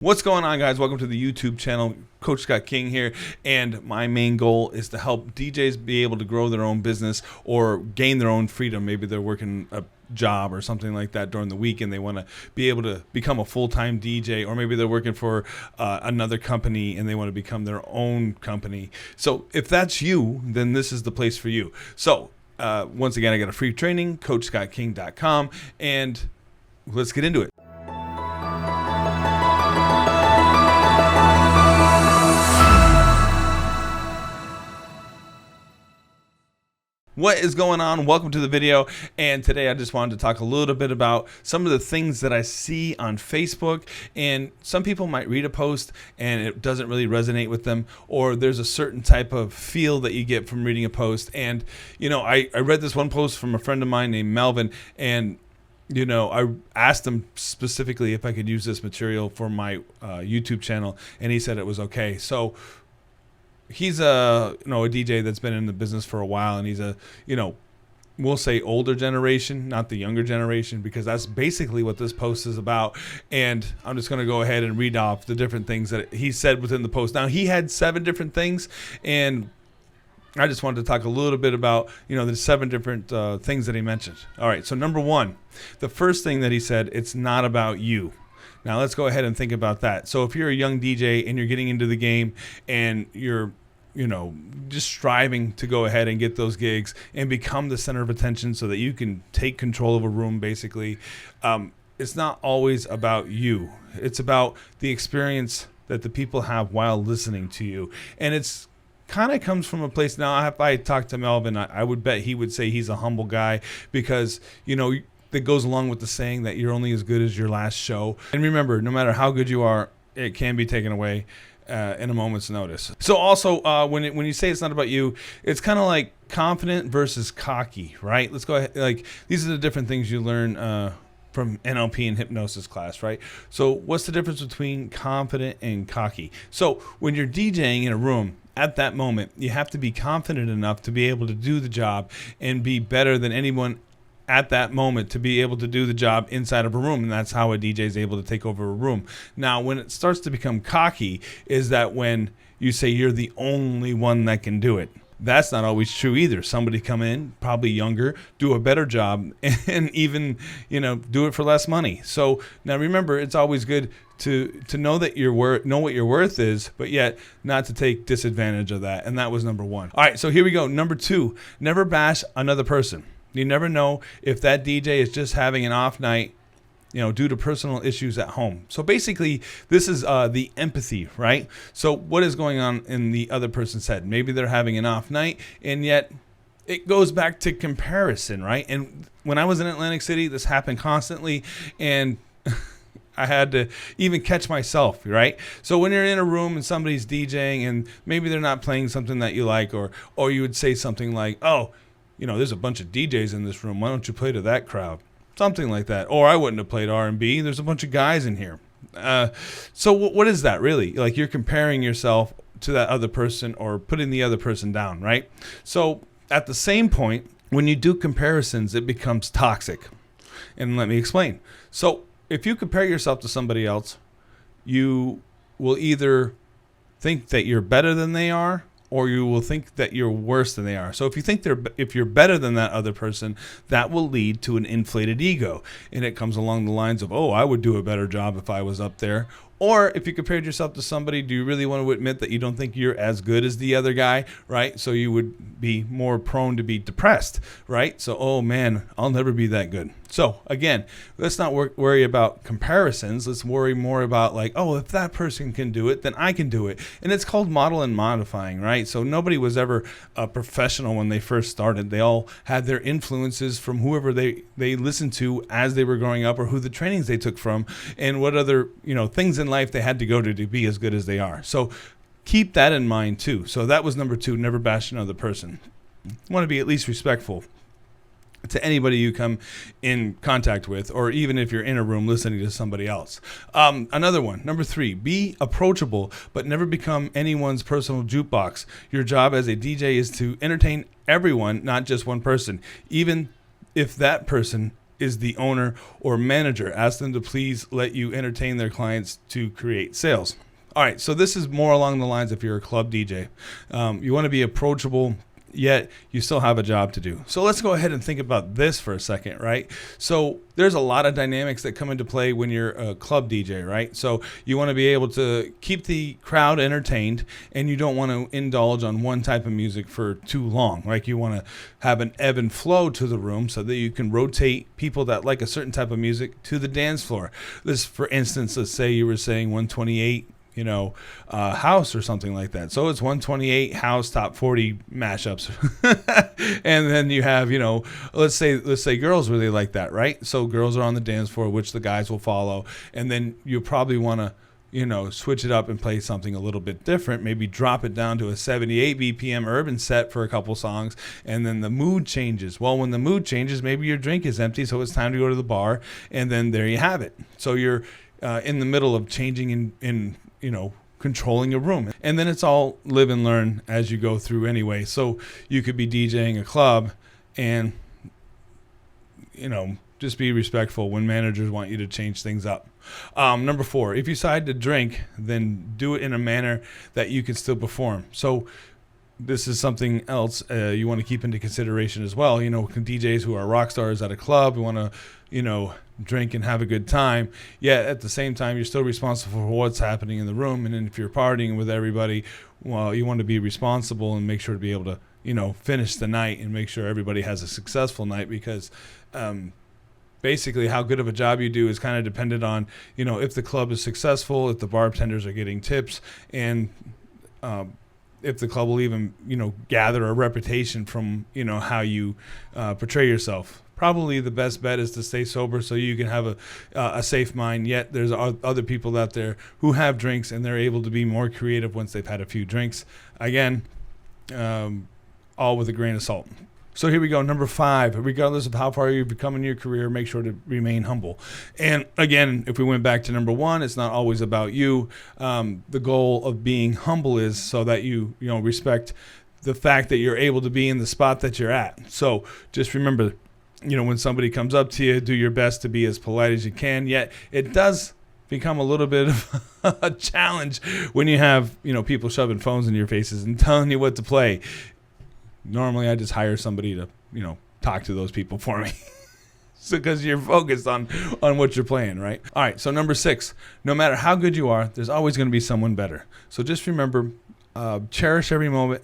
What's going on, guys? Welcome to the YouTube channel. Coach Scott King here, and my main goal is to help DJs be able to grow their own business or gain their own freedom. Maybe they're working a job or something like that during the week and they want to be able to become a full-time DJ, or maybe they're working for another company and they want to become their own company. So if that's you, then this is the place for you. So once again, I got a free training, coachscottking.com, and let's get into it. What is going on? Welcome to the video, and today I just wanted to talk a little bit about some of the things that I see on Facebook. And some people might read a post and it doesn't really resonate with them, or there's a certain type of feel that you get from reading a post. And I read this one post from a friend of mine named Melvin, and I asked him specifically if I could use this material for my YouTube channel, and he said it was okay. So he's a DJ that's been in the business for a while, and he's a we'll say older generation, not the younger generation, because that's basically what this post is about. And I'm just going to go ahead and read off the different things that he said within the post. Now, he had 7 different things, and I just wanted to talk a little bit about the 7 different things that he mentioned. All right, so number 1, the first thing that he said, it's not about you. Now, let's go ahead and think about that. So if you're a young DJ and you're getting into the game and you're just striving to go ahead and get those gigs and become the center of attention so that you can take control of a room, basically, it's not always about you. It's about the experience that the people have while listening to you. And it's kind of comes from a place. Now, if I talked to Melvin, I would bet he would say he's a humble guy, because, that goes along with the saying that you're only as good as your last show. And remember, no matter how good you are, it can be taken away in a moment's notice. So also, when you say it's not about you, it's kind of like confident versus cocky, right? Let's go ahead. Like, these are the different things you learn from NLP and hypnosis class, right? So what's the difference between confident and cocky? So when you're DJing in a room, at that moment, you have to be confident enough to be able to do the job and be better than anyone at that moment to be able to do the job inside of a room. And that's how a DJ is able to take over a room. Now, when it starts to become cocky, is that when you say you're the only one that can do it. That's not always true either. Somebody come in, probably younger, do a better job, and even do it for less money. So now remember, it's always good to know that know what your worth is, but yet not to take disadvantage of that. And that was number 1. All right, so here we go. Number 2, never bash another person. You never know if that DJ is just having an off night, due to personal issues at home. So basically, this is the empathy, right? So what is going on in the other person's head? Maybe they're having an off night, and yet it goes back to comparison, right? And when I was in Atlantic City, this happened constantly, and I had to even catch myself, right? So when you're in a room and somebody's DJing and maybe they're not playing something that you like, or you would say something like, oh, there's a bunch of DJs in this room. Why don't you play to that crowd? Something like that. Or I wouldn't have played R&B. There's a bunch of guys in here. So what is that really? Like, you're comparing yourself to that other person or putting the other person down, right? So at the same point, when you do comparisons, it becomes toxic. And let me explain. So if you compare yourself to somebody else, you will either think that you're better than they are, or you will think that you're worse than they are. So if you're better than that other person, that will lead to an inflated ego. And it comes along the lines of, oh, I would do a better job if I was up there. Or if you compared yourself to somebody, do you really want to admit that you don't think you're as good as the other guy, right? So you would be more prone to be depressed, right? So, oh man, I'll never be that good. So again, let's not worry about comparisons. Let's worry more about like, oh, if that person can do it, then I can do it. And it's called model and modifying, right? So nobody was ever a professional when they first started. They all had their influences from whoever they listened to as they were growing up, or who the trainings they took from, and what other things in life they had to go to be as good as they are. So keep that in mind too. So that was number 2, never bash another person. You want to be at least respectful to anybody you come in contact with, or even if you're in a room listening to somebody else. Another one, number 3, be approachable, but never become anyone's personal jukebox. Your job as a DJ is to entertain everyone, not just one person, even if that person is the owner or manager. Ask them to please let you entertain their clients to create sales. All right, so this is more along the lines if you're a club DJ. You want to be approachable, yet you still have a job to do. So let's go ahead and think about this for a second, right? So there's a lot of dynamics that come into play when you're a club DJ, right? So you want to be able to keep the crowd entertained, and you don't want to indulge on one type of music for too long. Like you want to have an ebb and flow to the room so that you can rotate people that like a certain type of music to the dance floor. This, for instance, let's say you were saying 128, house or something like that. So it's 128 house top 40 mashups. And then you have, let's say girls really like that, right? So girls are on the dance floor, which the guys will follow. And then you probably want to, switch it up and play something a little bit different. Maybe drop it down to a 78 BPM urban set for a couple songs. And then the mood changes. Well, when the mood changes, maybe your drink is empty. So it's time to go to the bar. And then there you have it. So you're in the middle of changing in controlling a room. And then it's all live and learn as you go through anyway. So you could be DJing a club and, just be respectful when managers want you to change things up. Number 4, if you decide to drink, then do it in a manner that you can still perform. So this is something else you want to keep into consideration as well. DJs who are rock stars at a club, who want to, drink and have a good time. Yet at the same time, you're still responsible for what's happening in the room. And then if you're partying with everybody, well, you want to be responsible and make sure to be able to, finish the night and make sure everybody has a successful night, because basically how good of a job you do is kind of dependent on, if the club is successful, if the bartenders are getting tips, and if the club will even, gather a reputation from, how you portray yourself. Probably the best bet is to stay sober so you can have a safe mind. Yet there's other people out there who have drinks and they're able to be more creative once they've had a few drinks. Again, all with a grain of salt. So here we go. Number 5, regardless of how far you've become in your career, make sure to remain humble. And again, if we went back to number 1, it's not always about you. The goal of being humble is so that you respect the fact that you're able to be in the spot that you're at. So just remember, when somebody comes up to you, do your best to be as polite as you can. Yet it does become a little bit of a challenge when you have, people shoving phones in your faces and telling you what to play. Normally, I just hire somebody to, talk to those people for me. So because you're focused on what you're playing, right? All right, so number 6, no matter how good you are, there's always going to be someone better. So just remember, cherish every moment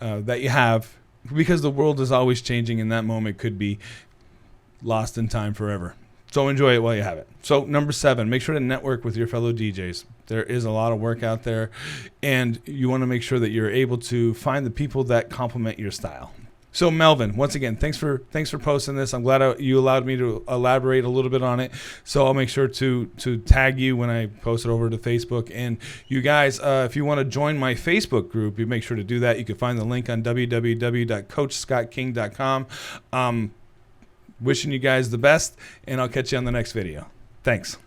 that you have, because the world is always changing and that moment could be lost in time forever. So enjoy it while you have it. So number 7, make sure to network with your fellow DJs. There is a lot of work out there, and you want to make sure that you're able to find the people that complement your style. So Melvin, once again, thanks for posting this. I'm glad you allowed me to elaborate a little bit on it. So I'll make sure to tag you when I post it over to Facebook. And you guys, if you want to join my Facebook group, you make sure to do that. You can find the link on www.coachscottking.com. Wishing you guys the best, and I'll catch you on the next video. Thanks.